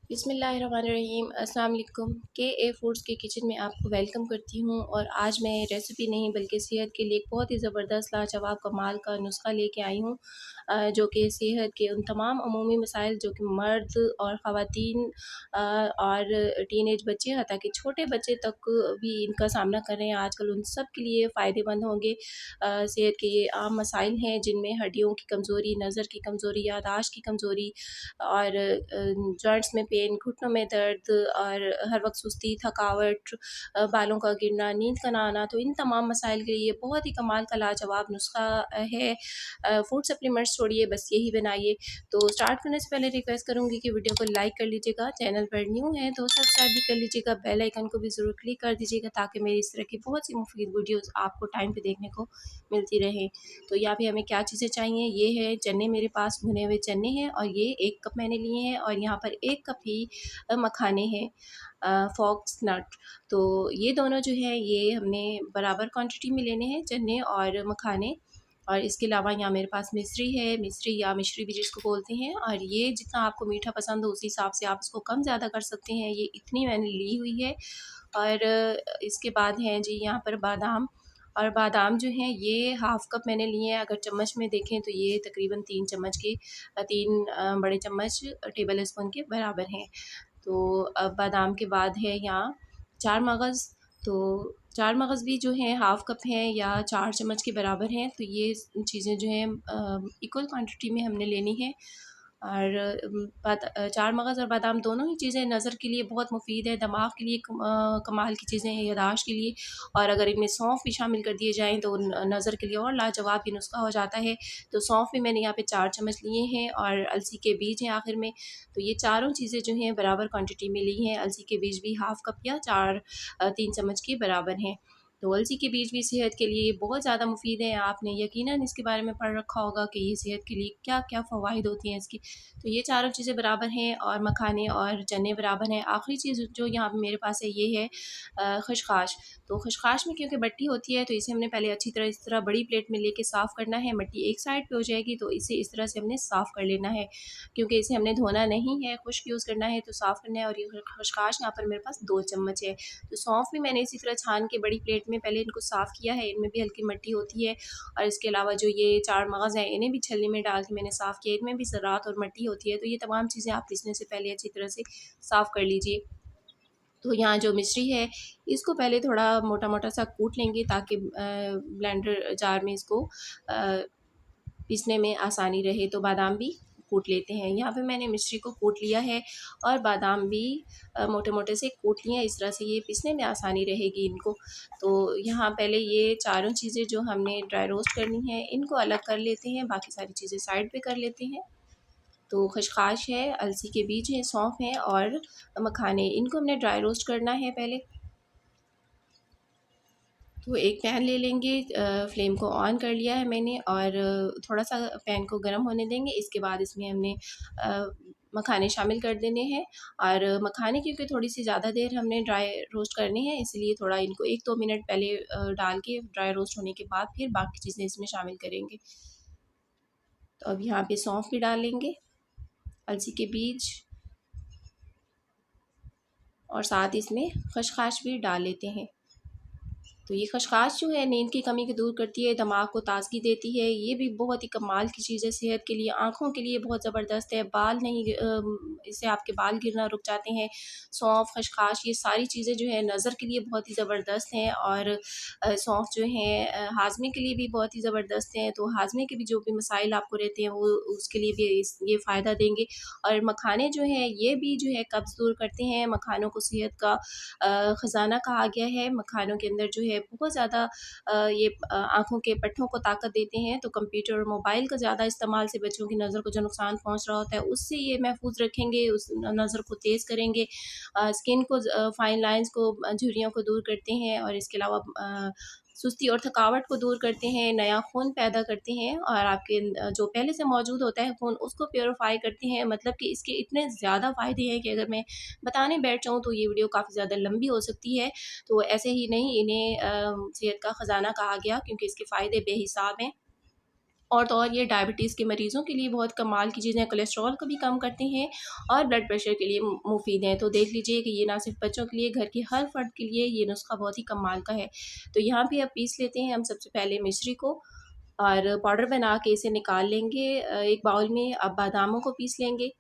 बिस्मिल्लाहिर्रहमानिर्रहीम। अस्सलाम वालेकुम। के ए फूड्स के किचन में आपको वेलकम करती हूँ। और आज मैं रेसिपी नहीं बल्कि सेहत के लिए एक बहुत ही ज़बरदस्त लाजवाब कमाल का नुस्खा लेके आई हूँ, जो कि सेहत के उन तमाम अमूमी मसाइल जो कि मर्द और ख़वातीन और टीनेज बच्चे, हत्ता कि छोटे बच्चे तक भी इनका सामना कर रहे हैं आजकल, उन सब के लिए फ़ायदेमंद होंगे। सेहत के ये आम मसाइल हैं जिनमें हड्डियों की कमज़ोरी, नज़र की कमज़ोरी, याददाश्त की कमज़ोरी और जॉइंट्स में पेन, घुटनों में दर्द और हर वक़्त सुस्ती, थकावट, बालों का गिरना, नींद का ना आना, तो इन तमाम मसाइल के लिए बहुत ही कमाल का लाजवाब नुस्ख़ा है। फूड सप्लीमेंट्स छोड़िए, बस यही बनाइए। तो स्टार्ट करने से पहले रिक्वेस्ट करूँगी कि वीडियो को लाइक कर लीजिएगा, चैनल पर न्यू हैं तो सब्सक्राइब भी कर लीजिएगा, बेल आइकन को भी ज़रूर क्लिक कर दीजिएगा ताकि मेरी इस तरह की बहुत सी मुफीद वीडियोज़ आपको टाइम पे देखने को मिलती रहें। तो यहाँ पे हमें क्या चीज़ें चाहिए, ये है चने, मेरे पास भुने हुए चने हैं और ये 1 कप मैंने लिए हैं, और यहाँ पर 1 कप ही मखाने हैं, फॉक्स नट। तो ये दोनों जो है ये हमने बराबर क्वांटिटी में लेने हैं, चने और मखाने। और इसके अलावा यहाँ मेरे पास मिश्री है, मिश्री या मिश्री भी जिसको बोलते हैं, और ये जितना आपको मीठा पसंद हो उस हिसाब से आप इसको कम ज़्यादा कर सकते हैं। ये इतनी मैंने ली हुई है। और इसके बाद हैं जी यहाँ पर बादाम। और बादाम जो हैं ये हाफ़ कप मैंने लिए हैं, अगर चम्मच में देखें तो ये तकरीबन 3 चम्मच के 3 बड़े चम्मच टेबल स्पून के बराबर हैं। तो अब बादाम के बाद है यहाँ 4 मगज़। तो 4 मगज़ भी जो हैं हाफ़ कप हैं या 4 चम्मच के बराबर हैं। तो ये चीज़ें जो हैं इक्वल क्वांटिटी में हमने लेनी है। और 4 मगज़ और बादाम दोनों ही चीज़ें नज़र के लिए बहुत मुफ़ीद है, दिमाग के लिए कमाल की चीज़ें हैं, याददाश्त के लिए। और अगर इनमें सौंफ भी शामिल कर दिए जाएँ तो नज़र के लिए और लाजवाब ये नुस्ख़ा हो जाता है। तो सौंफ भी मैंने यहाँ पे 4 चम्मच लिए हैं, और अलसी के बीज हैं आखिर में। तो ये चारों चीज़ें जो हैं बराबर क्वांटिटी में ली हैं। अलसी के बीज भी हाफ़ कप या 3 चम्मच के बराबर हैं। तो अलसी के बीज भी सेहत के लिए बहुत ज़्यादा मुफ़ीद हैं। आपने यकीनन इसके बारे में पढ़ रखा होगा कि ये सेहत के लिए क्या-क्या फ़वाइद होती हैं इसकी। तो ये चारों चीज़ें बराबर हैं, और मखाने और चने बराबर हैं। आखिरी चीज़ जो यहाँ पे मेरे पास है ये है खशखाश। तो खशखाश में क्योंकि मट्टी होती है तो इसे हमने पहले अच्छी तरह इस तरह बड़ी प्लेट में लेके साफ़ करना है। मट्टी एक साइड पे हो जाएगी तो इसे इस तरह से हमने साफ़ कर लेना है, क्योंकि इसे हमने धोना नहीं है, खुश्क यूज़ करना है तो साफ़ करना है। और ये खशखाश यहाँ पर मेरे पास 2 चम्मच है। तो सौंफ भी मैंने इसी तरह छान के बड़ी प्लेट में पहले इनको साफ़ किया है, इनमें भी हल्की मट्टी होती है। और इसके अलावा जो ये 4 मगज़ हैं इन्हें भी छलनी में डाल के मैंने साफ़ किया, इनमें भी ज़रात और मट्टी होती है। तो ये तमाम चीज़ें आप पीसने से पहले अच्छी तरह से साफ़ कर लीजिए। तो यहाँ जो मिश्री है इसको पहले थोड़ा मोटा-मोटा सा कूट लेंगे ताकि ब्लेंडर जार में इसको पीसने में आसानी रहे। तो बादाम भी कूट लेते हैं। यहाँ पे मैंने मिश्री को कूट लिया है और बादाम भी मोटे-मोटे से कूट लिए हैं, इस तरह से ये पीसने में आसानी रहेगी इनको। तो यहाँ पहले ये चारों चीज़ें जो हमने ड्राई रोस्ट करनी है इनको अलग कर लेते हैं, बाकी सारी चीज़ें साइड पे कर लेते हैं। तो खशखाश है, अलसी के बीज हैं, सौंफ है और मखाने, इनको हमने ड्राई रोस्ट करना है पहले। तो एक पैन ले लेंगे, फ्लेम को ऑन कर लिया है मैंने, और थोड़ा-सा पैन को गर्म होने देंगे। इसके बाद इसमें हमने मखाने शामिल कर देने हैं। और मखाने क्योंकि थोड़ी-सी ज़्यादा देर हमने ड्राई रोस्ट करने हैं, इसलिए थोड़ा इनको 1-2 मिनट पहले डाल के ड्राई रोस्ट होने के बाद फिर बाकी चीज़ें इसमें शामिल करेंगे। तो अब यहाँ पे सौंफ भी डाल लेंगे, अलसी के बीज, और साथ इसमें खशखाश भी डाल लेते हैं। तो ये खशखाश जो है नींद की कमी को दूर करती है, दिमाग को ताज़गी देती है। ये भी बहुत ही कमाल की चीज़ है सेहत के लिए, आँखों के लिए बहुत ज़बरदस्त है। बाल नहीं इससे आपके बाल गिरना रुक जाते हैं। सौंफ, खशखाश ये सारी चीज़ें जो है नज़र के लिए बहुत ही ज़बरदस्त हैं। और सौंफ जो है हाज़मे के लिए भी बहुत ही ज़बरदस्त हैं। तो हाज़मे के भी जो भी मसाइल आपको रहते हैं वो उसके लिए भी ये फ़ायदा देंगे। और मखाने जो हैं ये भी जो है कब्ज़ दूर करते हैं। मखानों को सेहत का ख़ज़ाना कहा गया है। मखानों के अंदर जो है बहुत ज़्यादा ये आँखों के पट्ठों को ताकत देते हैं। तो कंप्यूटर और मोबाइल का ज़्यादा इस्तेमाल से बच्चों की नज़र को जो नुकसान पहुँच रहा होता है उससे ये महफूज़ रखेंगे, उस नज़र को तेज़ करेंगे। स्किन को फाइन लाइन्स को, झुर्रियों को दूर करते हैं। और इसके अलावा सुस्ती और थकावट को दूर करते हैं, नया खून पैदा करते हैं, और आपके जो पहले से मौजूद होता है खून उसको प्यूरिफ़ाई करते हैं। मतलब कि इसके इतने ज़्यादा फ़ायदे हैं कि अगर मैं बताने बैठ जाऊँ तो ये वीडियो काफ़ी ज़्यादा लंबी हो सकती है। तो ऐसे ही नहीं, इन्हें सेहत का ख़ज़ाना कहा गया क्योंकि इसके फ़ायदे बेहिसाब हैं। और तो और ये डायबिटीज़ के मरीज़ों के लिए बहुत कमाल की चीज़ें हैं, कोलेस्ट्रॉल को भी कम करते हैं और ब्लड प्रेशर के लिए मुफ़ीद हैं। तो देख लीजिए कि ये ना सिर्फ़ बच्चों के लिए, घर के हर फ़र्द के लिए ये नुस्ख़ा बहुत ही कमाल का है। तो यहाँ पे अब पीस लेते हैं हम सबसे पहले मिश्री को और पाउडर बना के इसे निकाल लेंगे एक बाउल में। अब बादामों को पीस लेंगे।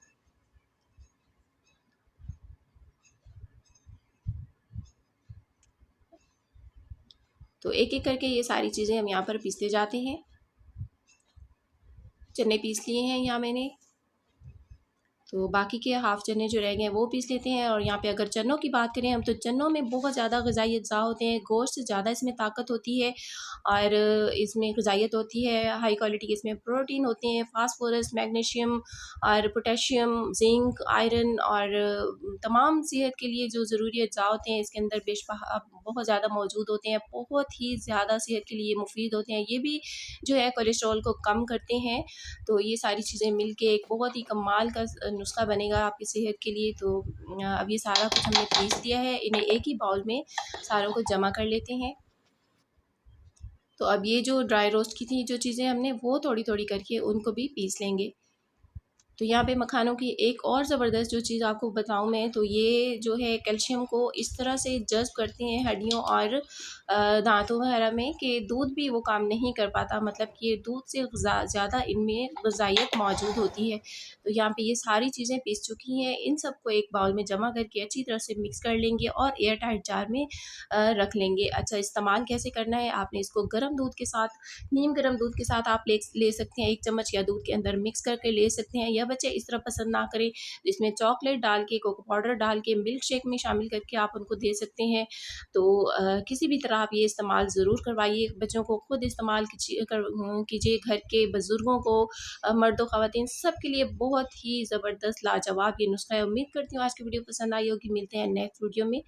तो एक-एक करके ये सारी चीज़ें हम यहाँ पर पीसते जाते हैं। चने पीस लिए हैं यहाँ मैंने। तो बाकी के हाफ़ चने जो रह गए हैं वो पीस लेते हैं। और यहाँ पे अगर चनों की बात करें हम, तो चनों में बहुत ज़्यादा ग़िज़ाई अज्जा होते हैं, गोश्त से ज़्यादा इसमें ताकत होती है और इसमें ग़िज़ाइयत होती है, हाई क्वालिटी के इसमें प्रोटीन होते हैं, फ़ॉस्फ़ोरस, मैग्नीशियम और पोटेशियम, ज़िंक, आयरन और तमाम सेहत के लिए जो ज़रूरी अज्जा होते हैं इसके अंदर बेशबहा बहुत ज़्यादा मौजूद होते हैं, बहुत ही ज़्यादा सेहत के लिए मुफ़ीद होते हैं। ये भी जो है कोलेस्ट्रॉल को कम करते हैं। तो ये सारी चीज़ें मिल के एक बहुत ही कमाल का नुस्ख़ा बनेगा आपकी सेहत के लिए। तो अब ये सारा कुछ हमने पीस दिया है, इन्हें एक ही बाउल में सारों को जमा कर लेते हैं। तो अब ये जो ड्राई रोस्ट की थी जो चीज़ें हमने, वो थोड़ी-थोड़ी करके उनको भी पीस लेंगे। तो यहाँ पे मखानों की एक और ज़बरदस्त जो चीज़ आपको बताऊँ मैं, तो ये जो है कैल्शियम को इस तरह से जज़्ब करते हैं हड्डियों और दाँतों वगैरह में कि दूध भी वो काम नहीं कर पाता। मतलब कि ये दूध से ज़्यादा इनमें ग़िज़ाइयत मौजूद होती है। तो यहाँ पे ये सारी चीज़ें पीस चुकी हैं, इन सबको एक बाउल में जमा करके अच्छी तरह से मिक्स कर लेंगे और एयर टाइट जार में रख लेंगे। अच्छा, इस्तेमाल कैसे करना है, आपने इसको गर्म दूध के साथ, नीम गर्म दूध के साथ आप ले सकते हैं 1 चम्मच, या दूध के अंदर मिक्स करके ले सकते हैं। या बच्चे इस तरह पसंद ना करें, इसमें चॉकलेट डाल के, कोको पाउडर डाल के, मिल्क शेक में शामिल करके आप उनको दे सकते हैं। तो किसी भी तरह आप ये इस्तेमाल ज़रूर करवाइए, बच्चों को खुद इस्तेमाल कीजिए, घर के बुज़ुर्गों को, मर्दों ख़वातीन सब के लिए बहुत ही ज़बरदस्त लाजवाब ये नुस्ख़ा है। उम्मीद करती हूँ आज की वीडियो पसंद आई होगी। मिलते हैं नेक्स्ट वीडियो में।